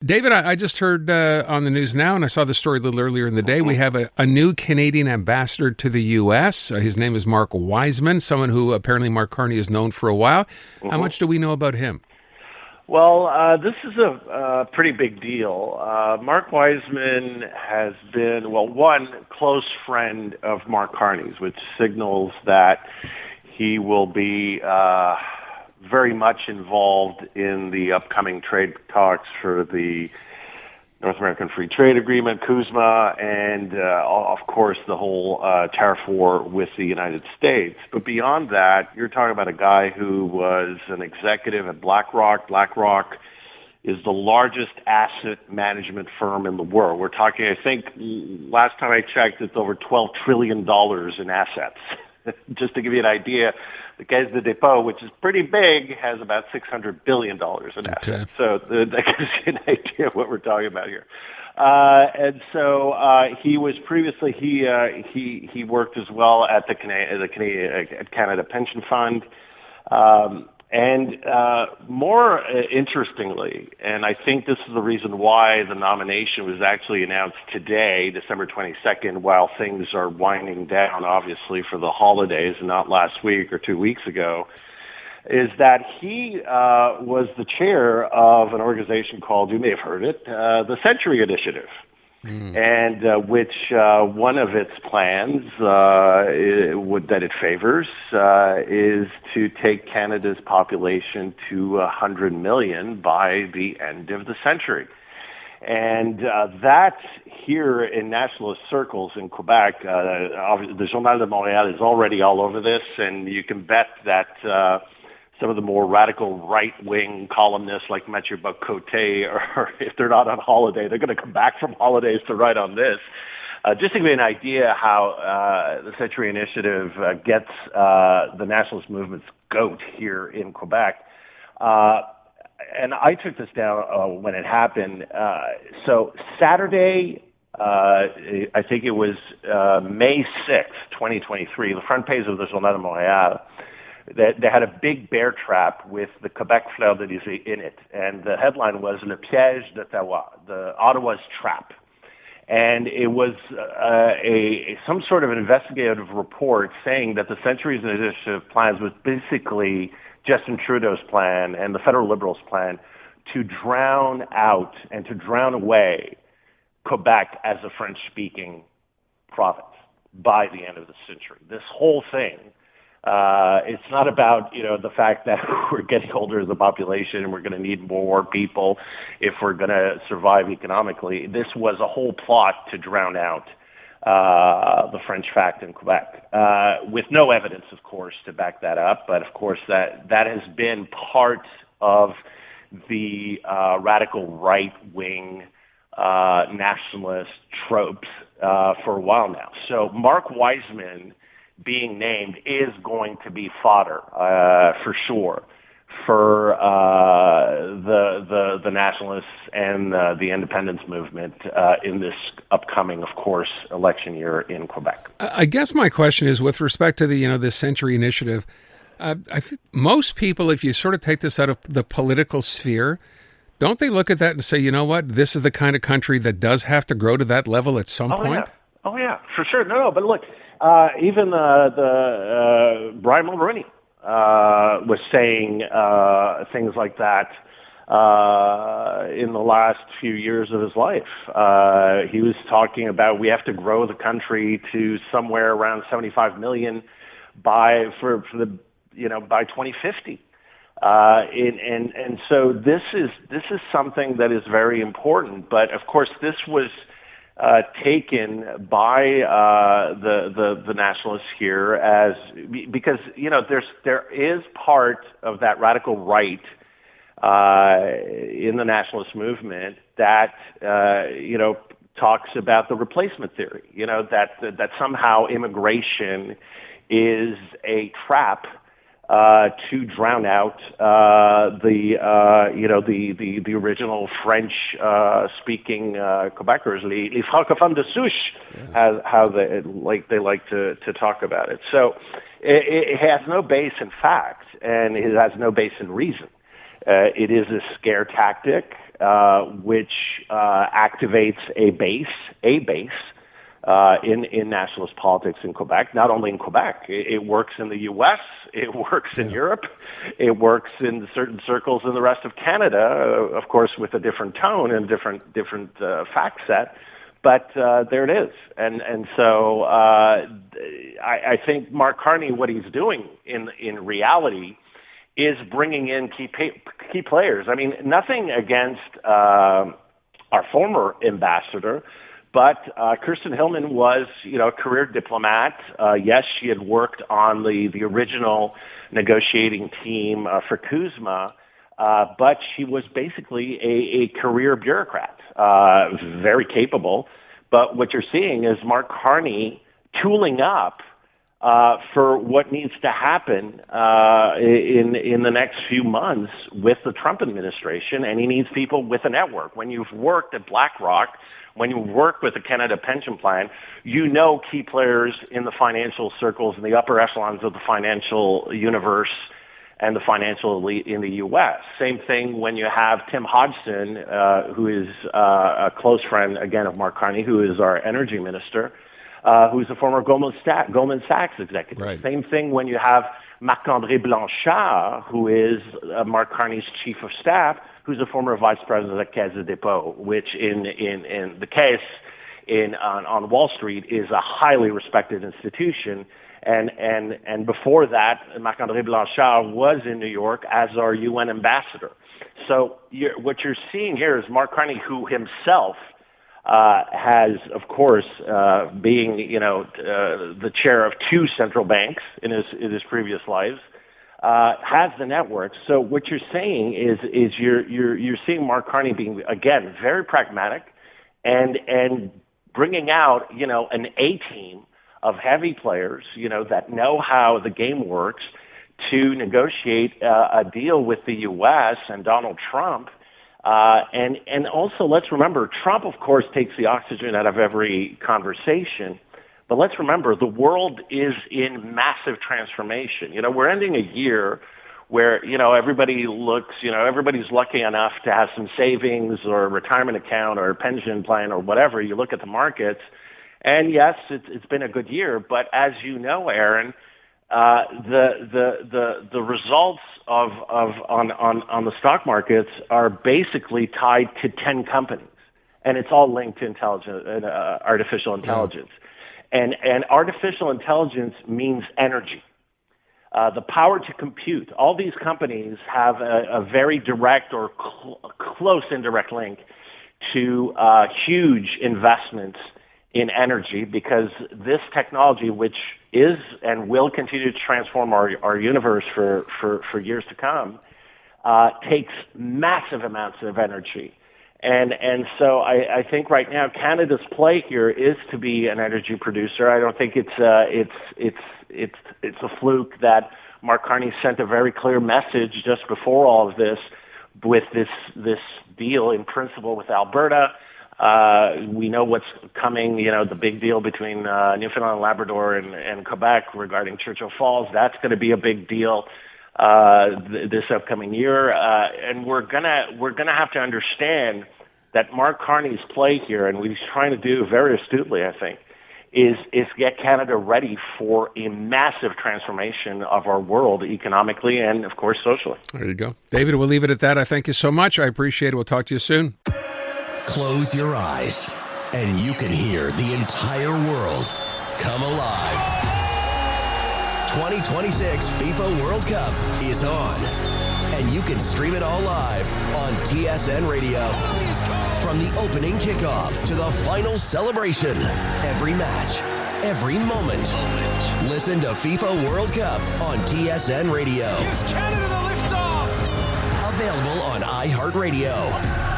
David, I just heard on the news now, and I saw the story a little earlier in the day. We have a new Canadian ambassador to the U.S. His name is Mark Wiseman, someone who apparently Mark Carney has known for a while. How much do we know about him? Well, this is a pretty big deal. Mark Wiseman has been, one close friend of Mark Carney's, which signals that he will be very much involved in the upcoming trade talks for the North American Free Trade Agreement, CUSMA, and of course the whole tariff war with the United States. But beyond that, you're talking about a guy who was an executive at BlackRock. BlackRock is the largest asset management firm in the world. We're talking, I think, last time I checked, it's over $12 trillion in assets. Just to give you an idea, the Caisse de Dépôt, which is pretty big, has about $600 billion in assets. Okay. So that gives you an idea of what we're talking about here. And so he was previously he worked as well at the Canada Pension Fund. And more interestingly, and I think this is the reason why the nomination was actually announced today, December 22nd, while things are winding down, obviously, for the holidays and not last week or 2 weeks ago, is that he was the chair of an organization called, you may have heard it, the Century Initiative. And which one of its plans that it favors is to take Canada's population to 100 million by the end of the century. And that here in nationalist circles in Quebec, the Journal de Montréal is already all over this, and you can bet that some of the more radical right-wing columnists like Mathieu Bock-Côté, or if they're not on holiday, they're going to come back from holidays to write on this. Just to give you an idea how the Century Initiative gets the nationalist movement's goat here in Quebec. And I took this down when it happened. So Saturday, I think it was May 6th, 2023, the front page of the Journal de Montréal, they had a big bear trap with the Quebec fleur de lis in it. And the headline was Le Piège d'Ottawa, the Ottawa's trap. And it was some sort of an investigative report saying that the Century's Initiative plans was basically Justin Trudeau's plan and the federal Liberals' plan to drown out and to drown away Quebec as a French-speaking province by the end of the century. This whole thing, it's not about, the fact that we're getting older as a population and we're going to need more people if we're going to survive economically. This was a whole plot to drown out the French fact in Quebec, with no evidence, of course, to back that up. But, of course, that has been part of the radical right-wing nationalist tropes for a while now. So Mark Wiseman being named is going to be fodder for sure for the nationalists and the independence movement in this upcoming, of course, election year in Quebec. I guess my question is with respect to the this Century Initiative. I think most people, if you sort of take this out of the political sphere, don't they look at that and say, you know what, this is the kind of country that does have to grow to that level at some point? Yeah. Oh yeah, for sure. No, but look. Even the Brian Mulroney was saying things like that in the last few years of his life. He was talking about we have to grow the country to somewhere around 75 million by 2050. And so this is something that is very important. But of course, this was taken by the nationalists here as because there is part of that radical right in the nationalist movement that talks about the replacement theory. That somehow immigration is a trap to drown out the original French speaking Quebecers, les francophones de souche, how they like to talk about it. So it has no base in fact, and it has no base in reason. It is a scare tactic. which activates a base in nationalist politics in Quebec. Not only in Quebec, it works in the U.S., it works in Europe, it works in certain circles in the rest of Canada, of course, with a different tone and different fact set. But there it is, and so I think Mark Carney, what he's doing in reality, is bringing in key players. I mean, nothing against our former ambassador, but Kirsten Hillman was, a career diplomat. Yes, she had worked on the original negotiating team for CUSMA, but she was basically a career bureaucrat, very capable. But what you're seeing is Mark Carney tooling up for what needs to happen in the next few months with the Trump administration, and he needs people with a network. When you've worked at BlackRock, when you work with the Canada Pension Plan, key players in the financial circles and the upper echelons of the financial universe and the financial elite in the U.S. Same thing when you have Tim Hodgson, who is a close friend, again, of Mark Carney, who is our energy minister, who's a former Goldman Sachs executive. Right. Same thing when you have Marc-André Blanchard, who is Mark Carney's chief of staff, who's a former vice president of Caisse de Dépôt, which in the case on Wall Street is a highly respected institution. And before that, Marc-André Blanchard was in New York as our UN ambassador. So what you're seeing here is Mark Carney, who himself has, of course, being the chair of two central banks in his previous lives, has the network. So what you're saying is you're seeing Mark Carney being, again, very pragmatic and bringing out an A team of heavy players that know how the game works to negotiate a deal with the U.S. and Donald Trump. And also, let's remember, Trump, of course, takes the oxygen out of every conversation. But let's remember, the world is in massive transformation. We're ending a year where, everybody everybody's lucky enough to have some savings or a retirement account or a pension plan or whatever. You look at the markets, and yes, it's been a good year. But as you know, Aaron, the results on the stock markets are basically tied to 10 companies, and it's all linked to artificial intelligence. And artificial intelligence means energy, the power to compute. All these companies have a very direct or close indirect link to huge investments in energy, because this technology, which is and will continue to transform our universe for years to come, takes massive amounts of energy. And so I think right now Canada's play here is to be an energy producer. I don't think it's a fluke that Mark Carney sent a very clear message just before all of this with this deal in principle with Alberta. We know what's coming, the big deal between Newfoundland and Labrador and Quebec regarding Churchill Falls. That's going to be a big deal this upcoming year. And we're gonna have to understand that Mark Carney's play here, and what he's trying to do very astutely, I think, is get Canada ready for a massive transformation of our world economically and, of course, socially. There you go. David, we'll leave it at that. I thank you so much. I appreciate it. We'll talk to you soon. Close your eyes, and you can hear the entire world come alive. 2026 FIFA World Cup is on, and you can stream it all live on TSN Radio. From the opening kickoff to the final celebration, every match, every moment. Listen to FIFA World Cup on TSN Radio. Gives Canada the liftoff. Available on iHeartRadio.